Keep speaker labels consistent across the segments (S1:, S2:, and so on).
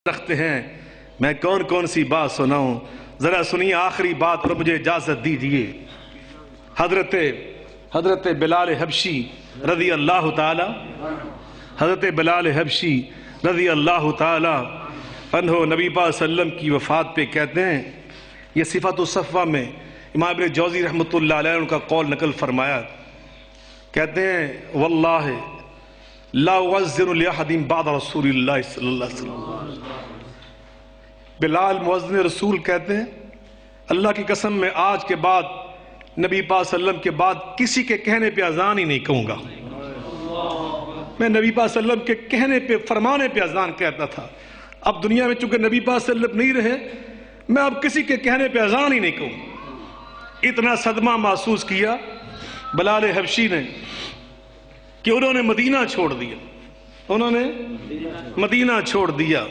S1: رکھتے ہیں، میں کون کون سی بات سناؤں؟ ذرا سنیے آخری بات اور مجھے اجازت دیجیے۔ حضرت بلال حبشی رضی اللہ تعالی رضی اللہ تعالی عنہ نبی پاک صلی اللہ علیہ وسلم کی وفات پہ کہتے ہیں، یہ صفات الصفوہ میں امام ابن جوزی رحمۃ اللہ علیہ ان کا قول نقل فرمایا، کہتے ہیں واللہ لا اؤذن لأحد بعد رسول اللہ صلی اللہ علیہ وسلم۔ بلال مؤذن رسول کہتے ہیں اللہ کی قسم میں آج کے بعد نبی پاک صلی اللہ علیہ وسلم کے بعد کسی کے کہنے پہ اذان ہی نہیں کہوں گا۔ میں نبی پاک صلی اللہ علیہ وسلم کے کہنے پہ فرمانے پہ اذان کہتا تھا، اب دنیا میں چونکہ نبی پاک صلی اللہ علیہ وسلم نہیں رہے، میں اب کسی کے کہنے پہ اذان ہی نہیں کہوں۔ اتنا صدمہ محسوس کیا بلال حبشی نے کہ انہوں نے مدینہ چھوڑ دیا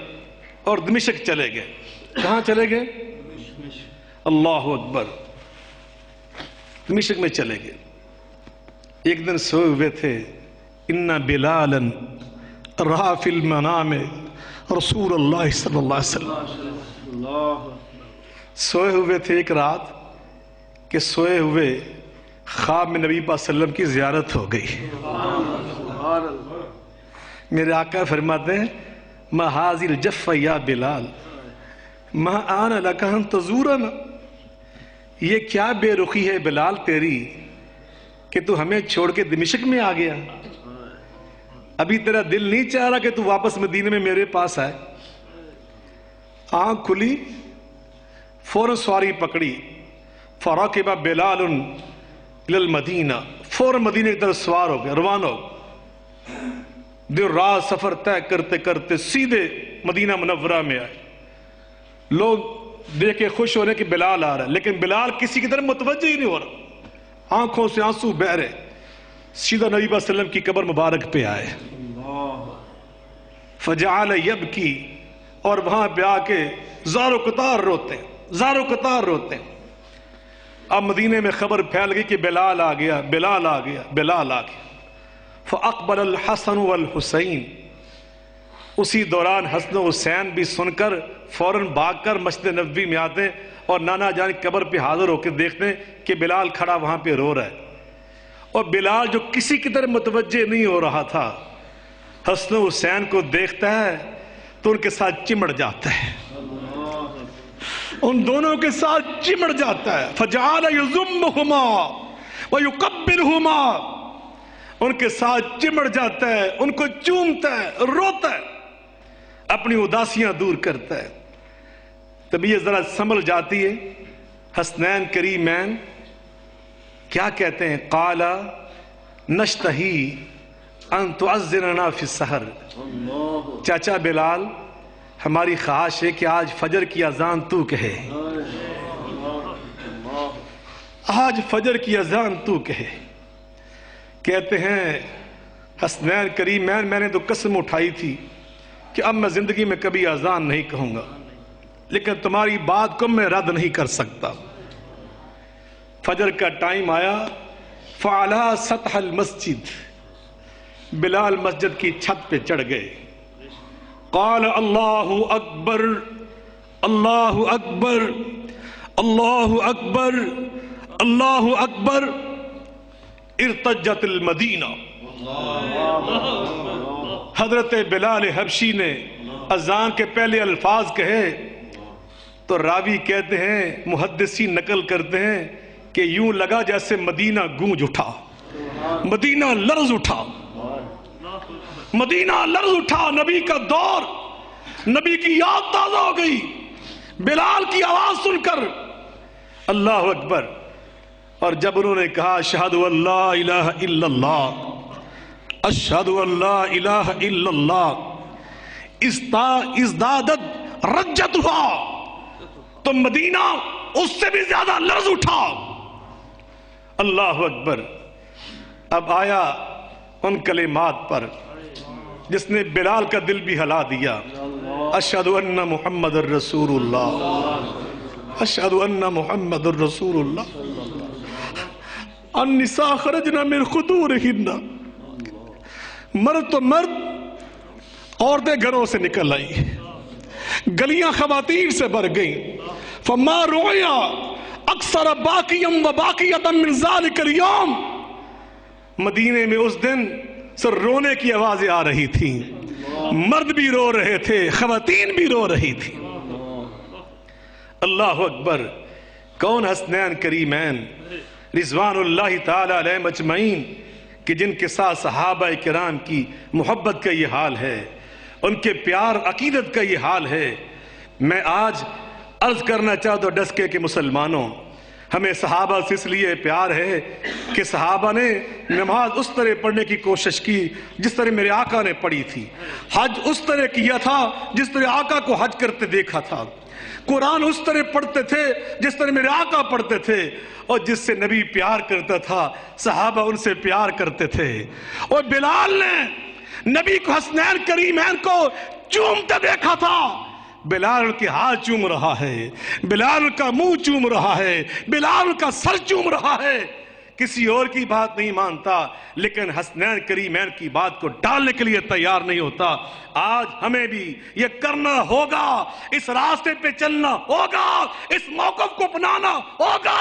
S1: اور دمشق چلے گئے۔ کہاں چلے گئے؟ اللہ اکبر، دمشق میں چلے گئے۔ ایک دن سوئے ہوئے تھے، ان بلالا رأى فی المنام رسول اللہ صلی اللہ علیہ وسلم۔ سوئے ہوئے تھے ایک رات کہ سوئے ہوئے خواب میں نبی پاک صلی اللہ علیہ وسلم کی زیارت ہو گئی۔ میرے آقا فرماتے ہیں ما هذه الجفة یا بلال ما آن لك ان تزورنا، یہ کیا بے رخی ہے بلال تیری کہ تو ہمیں چھوڑ کے دمشق میں آ گیا، ابھی تیرا دل نہیں چاہ رہا کہ تو واپس مدینے میں میرے پاس آئے؟ آنکھ کھلی، فوراً سواری پکڑی، فرکب بلال الی المدینہ، فوراً مدینے کی طرف سوار ہو گئے، روانہ ہو گئے۔ دیر رات سفر طے کرتے کرتے سیدھے مدینہ منورہ میں آئے۔ لوگ دیکھ کے خوش ہو رہے کہ بلال آ رہا ہے، لیکن بلال کسی کی طرف متوجہ ہی نہیں ہو رہا، آنکھوں سے آنسو بہہ رہے۔ سیدھا نبی صلی اللہ علیہ وسلم کی قبر مبارک پہ آئے، فجعل یبکی، اور وہاں پہ آ کے زار و قطار روتے ہیں۔ اب مدینے میں خبر پھیل گئی کہ بلال آ گیا۔ فاقبل الحسن والحسین، اسی دوران حسن و حسین بھی سن کر فوراً بھاگ کر مسجد نبوی میں آتے اور نانا جان کی قبر پہ حاضر ہو کے دیکھتے ہیں کہ بلال کھڑا وہاں پہ رو رہا ہے، اور بلال جو کسی کی طرف متوجہ نہیں ہو رہا تھا، حسن و حسین کو دیکھتا ہے تو ان کے ساتھ چمڑ جاتا ہے، ان دونوں کے ساتھ چمڑ جاتا ہے۔ فجعل یضمہما ویقبلہما، ان کے ساتھ چمڑ جاتا ہے، ان کو چومتا ہے، روتا ہے، اپنی اداسیاں دور کرتا ہے۔ طبیعت ذرا سنبھل جاتی ہے۔ حسنین کریمین کیا کہتے ہیں؟ قال نشتہی ان تعذرنا فی السحر، چاچا بلال ہماری خواہش ہے کہ آج فجر کی اذان تو کہے، آج فجر کی اذان تو کہے۔ کہتے ہیں حسنین کریمین میں نے تو قسم اٹھائی تھی کہ اب میں زندگی میں کبھی اذان نہیں کہوں گا، لیکن تمہاری بات کو میں رد نہیں کر سکتا۔ فجر کا ٹائم آیا، فعلی سطح المسجد، بلال مسجد کی چھت پہ چڑھ گئے۔ قال اللہ اکبر اللہ اکبر اللہ اکبر اللہ اکبر، ارتجت المدینہ۔ حضرت بلال حبشی نے اذان کے پہلے الفاظ کہے تو راوی کہتے ہیں، محدثین نقل کرتے ہیں کہ یوں لگا جیسے مدینہ گونج اٹھا، مدینہ لرز اٹھا، نبی کا دور، نبی کی یاد تازہ ہو گئی بلال کی آواز سن کر، اللہ اکبر۔ اور جب انہوں نے کہا اشہد ان لا الہ الا اللہ، اشہد ان لا الہ الا اللہ، ازدادت رجتھا، تو مدینہ اس سے بھی زیادہ لرز اٹھا۔ اللہ اکبر۔ اب آیا ان کلمات پر جس نے بلال کا دل بھی ہلا دیا، اشہد ان محمد الرسول اللہ، اشہد ان محمد الرسول اللہ، النساء خرجنا من خدورہن، مرد تو مرد، عورتیں گھروں سے نکل آئی، گلیاں خواتین سے بھر گئیں. فما رویا اکثر باقیم و باقیتم من ذالک اليوم. مدینے میں اس دن سر رونے کی آوازیں آ رہی تھیں، مرد بھی رو رہے تھے، خواتین بھی رو رہی تھی. اللہ اکبر. کون حسنین کریمین رضوان اللہ تعالی علیہم اجمعین کہ جن کے ساتھ صحابہ کرام کی محبت کا یہ حال ہے، ان کے پیار عقیدت کا یہ حال ہے. میں آج عرض کرنا چاہتا ہوں ڈس کے کہ مسلمانوں، ہمیں صحابہ سے اس لیے پیار ہے کہ صحابہ نے نماز اس طرح پڑھنے کی کوشش کی جس طرح میرے آقا نے پڑھی تھی، حج اس طرح کیا تھا جس طرح آقا کو حج کرتے دیکھا تھا، قرآن اس طرح پڑھتے تھے جس طرح میرے آقا پڑھتے تھے، اور جس سے نبی پیار کرتا تھا صحابہ ان سے پیار کرتے تھے. اور بلال نے نبی کو حسنین کریمین کو چومتے دیکھا تھا. بلال کے ہاتھ چوم رہا ہے، بلال کا منہ چوم رہا ہے، بلال کا سر چوم رہا ہے، کسی اور کی بات نہیں مانتا، لیکن حسنین کریمین کی بات کو ڈالنے کے لیے تیار نہیں ہوتا. آج ہمیں بھی یہ کرنا ہوگا، اس راستے پہ چلنا ہوگا، اس موقف کو اپنانا ہوگا.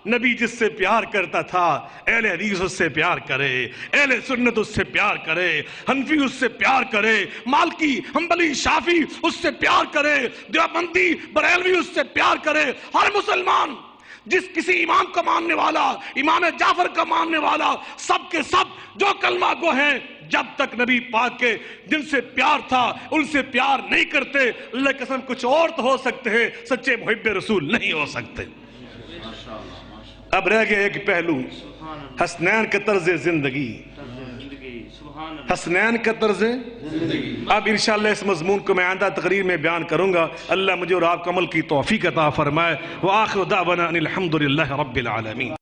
S1: نبی جس سے پیار کرتا تھا اہل حدیث اس سے پیار کرے، اہل سنت اس سے پیار کرے، حنفی اس سے پیار کرے، مالکی حنبلی شافعی اس سے پیار کرے، دیوبندی بریلوی اس سے پیار کرے. ہر مسلمان جس کسی امام کا ماننے والا، امام جعفر کا ماننے والا، سب کے سب جو کلمہ گو ہیں، جب تک نبی پاک کے جن سے پیار تھا ان سے پیار نہیں کرتے، اللہ کی قسم کچھ اور تو ہو سکتے ہیں، سچے محب رسول نہیں ہو سکتے. اب رہ گیا ایک پہلو، حسنین کا طرز زندگی، حسنین کا طرز زندگی. اب انشاءاللہ اس مضمون کو میں آئندہ تقریر میں بیان کروں گا. اللہ مجھے اور آپ کو عمل کی توفیق عطا فرمائے. وآخر دعوانا ان الحمدللہ رب العالمین.